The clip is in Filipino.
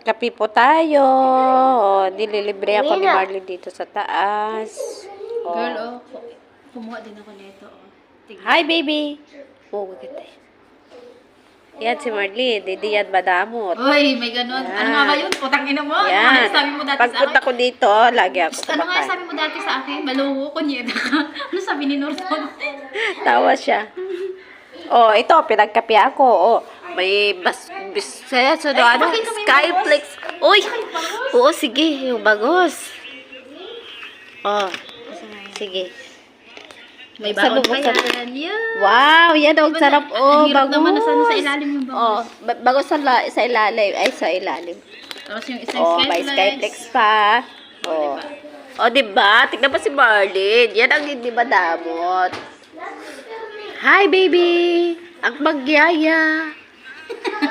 Kape po tayo. Nililibre ako ni Marley dito sa taas. Girl, kumuha din ako nito. Tignan. Hi, baby. Ganda. Yan si Marley. Didi yan madamot. Uy, may ganun. Yan. Ano nga ba yun? Putang ina mo. Ano Yan. nga sabi mo dati sa Pagpunta akin? ko dito, lagi ako Ano nga kumakain. sabi mo dati sa akin? Maluho ko niya. Ano sabi ni Norton? Tawa siya. Oh, ito, pinagkape ako. Oh, may bises, ano, Skyflex. Uy! Oo, sige, yung bagos. Oh, sige. May Sabi baon mo, pa sabi- yan. Yeah. Wow, yan, ang sarap. Oh, Ang hirap bagos. naman na sana sa ilalim yung bagos. Oh, bagos sa ilalim. Ay, sa ilalim. Tapos yung isang Oh, may Skyflex pa. Oh. Oh, diba? Tignan pa si Marlene. Yan ang hindi madamot. Hi, baby! Ang magyaya.